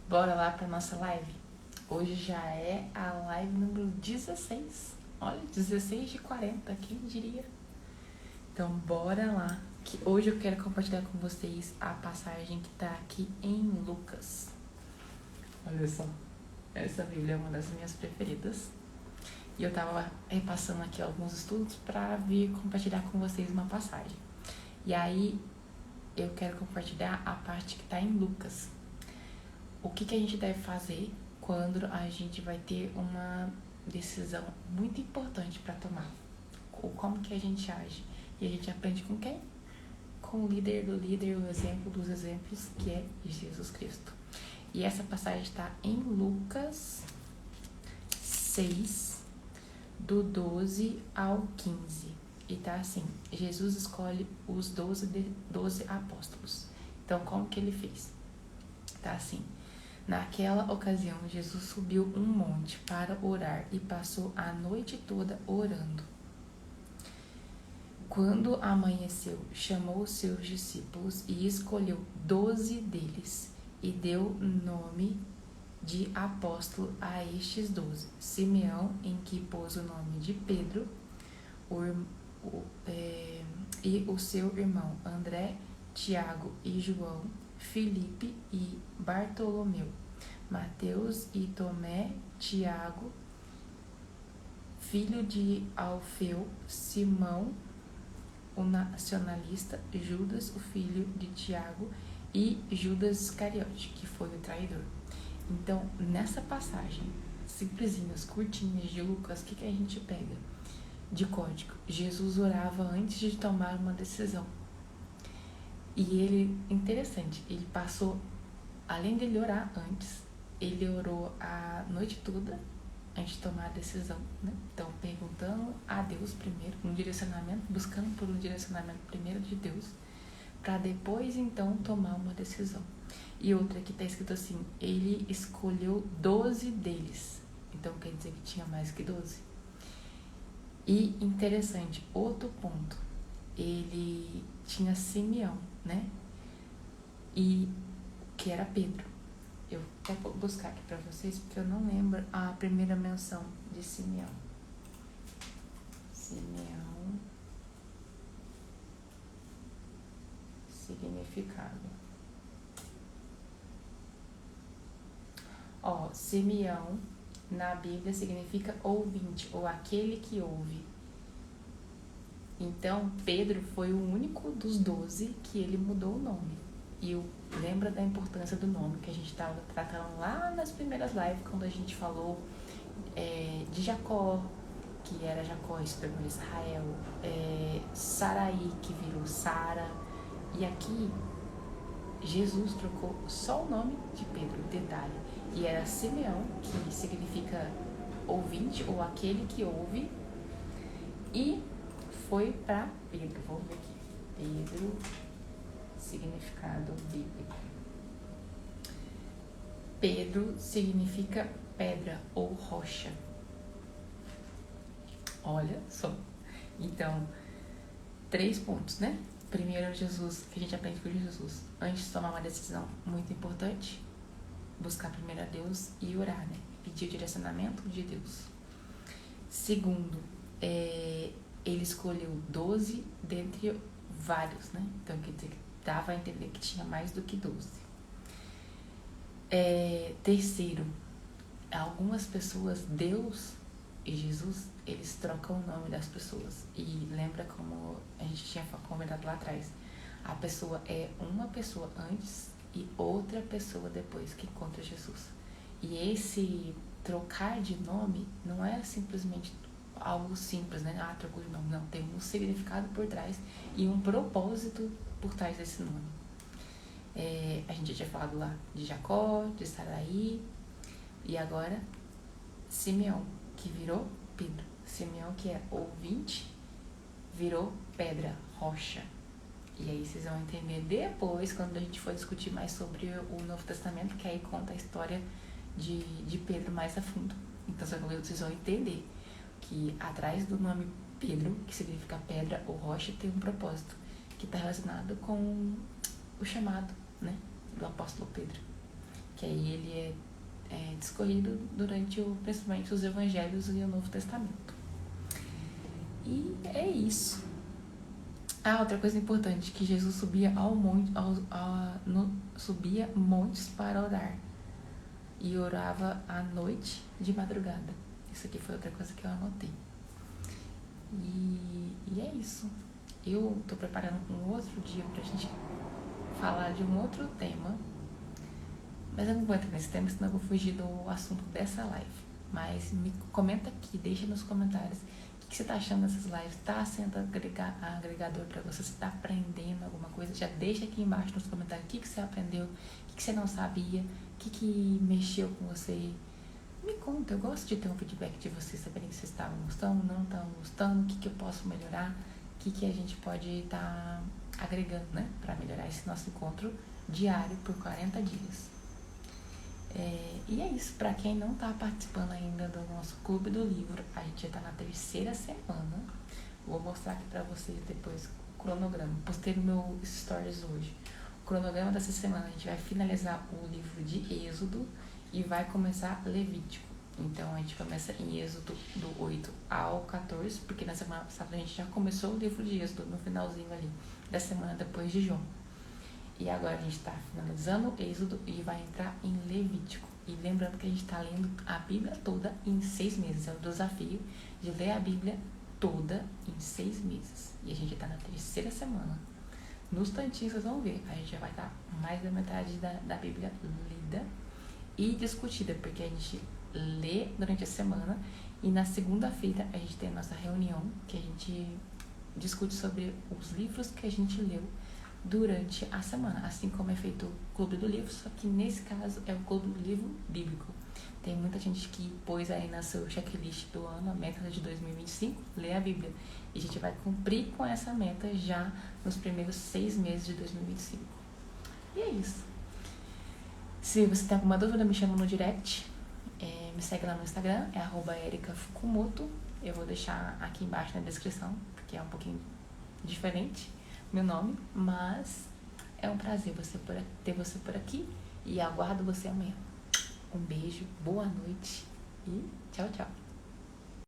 Bora lá para nossa live. Hoje já é a live número 16. Olha, 16 de 40, quem diria? Então, bora lá. Que hoje eu quero compartilhar com vocês a passagem que está aqui em Lucas. Olha só, essa Bíblia é uma das minhas preferidas. E eu estava repassando aqui alguns estudos para vir compartilhar com vocês uma passagem. E aí, eu quero compartilhar a parte que está em Lucas. O que a gente deve fazer quando a gente vai ter uma decisão muito importante para tomar? Ou como que a gente age? E a gente aprende com quem? Com o líder do líder, o exemplo dos exemplos, que é Jesus Cristo. E essa passagem está em Lucas 6, do 12 ao 15. E tá assim, Jesus escolhe os 12 apóstolos. Então, como que ele fez? Tá assim: naquela ocasião, Jesus subiu um monte para orar e passou a noite toda orando. Quando amanheceu, chamou os seus discípulos e escolheu 12 deles e deu nome de apóstolo a estes 12. Simeão, em que pôs o nome de Pedro, e o seu irmão André, Tiago e João, Filipe e Bartolomeu, Mateus e Tomé, Tiago, filho de Alfeu, Simão, o nacionalista, Judas, o filho de Tiago, e Judas Iscariote, que foi o traidor. Então, nessa passagem, simplesinhas, curtinhas de Lucas, o que a gente pega de código? Jesus orava antes de tomar uma decisão. E ele, interessante, ele passou, além dele orar antes, ele orou a noite toda antes de tomar a decisão, né? Então, perguntando a Deus primeiro, um direcionamento, buscando por um direcionamento primeiro de Deus, para depois, então, tomar uma decisão. E outra que está escrito assim: ele escolheu 12 deles. Então, quer dizer que tinha mais que 12. E interessante, outro ponto, ele tinha Simeão, né? E que era Pedro. Eu até vou buscar aqui para vocês, porque eu não lembro a primeira menção de Simeão. Simeão, significado. Simeão na Bíblia significa ouvinte, ou aquele que ouve. Então, Pedro foi o único dos 12 que ele mudou o nome. E lembra da importância do nome que a gente estava tratando lá nas primeiras lives, quando a gente falou de Jacó, que era Jacó, isso tornou Israel, Saraí, que virou Sara. E aqui, Jesus trocou só o nome de Pedro, detalhe. E era Simeão, que significa ouvinte, ou aquele que ouve. E foi para Pedro. Vamos ver aqui. Pedro, significado bíblico. Pedro significa pedra ou rocha. Olha só. Então, 3 pontos, né? Primeiro, Jesus, que a gente aprende com Jesus. Antes de tomar uma decisão muito importante, buscar primeiro a Deus e orar, né? Pedir o direcionamento de Deus. Segundo, ele escolheu 12 dentre vários, né? Então, quer dizer que dava a entender que tinha mais do que 12. Terceiro, algumas pessoas, Deus e Jesus, eles trocam o nome das pessoas. E lembra como a gente tinha comentado lá atrás, a pessoa é uma pessoa antes e outra pessoa depois que encontra Jesus. E esse trocar de nome não é simplesmente algo simples, né? Trocou de nome. Não, tem um significado por trás e um propósito por trás desse nome. A gente já tinha falado lá de Jacó, de Saraí, e agora Simeão, que virou Pedro. Simeão, que é ouvinte, virou pedra, rocha. E aí vocês vão entender depois, quando a gente for discutir mais sobre o Novo Testamento, que aí conta a história de Pedro mais a fundo. Então vocês vão entender que atrás do nome Pedro, que significa pedra ou rocha, tem um propósito que está relacionado com o chamado, né, do apóstolo Pedro. que aí ele é discorrido durante principalmente os Evangelhos e o Novo Testamento. E é isso. Outra coisa importante, que Jesus subia ao monte, subia montes para orar. E orava à noite de madrugada. Isso aqui foi outra coisa que eu anotei. E é isso. Eu tô preparando um outro dia pra gente falar de um outro tema. Mas eu não vou entrar nesse tema, senão eu vou fugir do assunto dessa live. Mas me comenta aqui, deixa nos comentários o que você tá achando dessas lives. Tá sendo agregador pra você? Você tá aprendendo alguma coisa? Já deixa aqui embaixo nos comentários o que você aprendeu, o que você não sabia, o que mexeu com você. Me conta, eu gosto de ter um feedback de vocês, saberem se vocês estavam gostando, não estavam gostando, o que eu posso melhorar, o que a gente pode estar agregando, né, para melhorar esse nosso encontro diário por 40 dias. E é isso, para quem não está participando ainda do nosso Clube do Livro, a gente já está na 3ª semana. Vou mostrar aqui para vocês depois o cronograma. Postei no meu stories hoje. O cronograma dessa semana, a gente vai finalizar o livro de Êxodo e vai começar Levítico. Então a gente começa em Êxodo do 8 ao 14, porque na semana passada a gente já começou o livro de Êxodo no finalzinho ali da semana depois de João. E agora a gente está finalizando o Êxodo e vai entrar em Levítico. E lembrando que a gente está lendo a Bíblia toda em 6 meses. É o desafio de ler a Bíblia toda em 6 meses. E a gente está na 3ª semana. Nos tantinhos vocês vão ver, a gente já vai estar mais da metade da Bíblia lida e discutida, porque a gente lê durante a semana e na segunda-feira a gente tem a nossa reunião, que a gente discute sobre os livros que a gente leu durante a semana, assim como é feito o Clube do Livro, só que nesse caso é o Clube do Livro Bíblico. Tem muita gente que pôs aí na seu checklist do ano a meta de 2025, ler a Bíblia. E a gente vai cumprir com essa meta já nos primeiros 6 meses de 2025. E é isso. Se você tem alguma dúvida, me chama no direct. Me segue lá no Instagram, é @ericafukumoto. Eu vou deixar aqui embaixo na descrição, porque é um pouquinho diferente meu nome, mas é um prazer ter você por aqui e aguardo você amanhã. Um beijo, boa noite e tchau, tchau.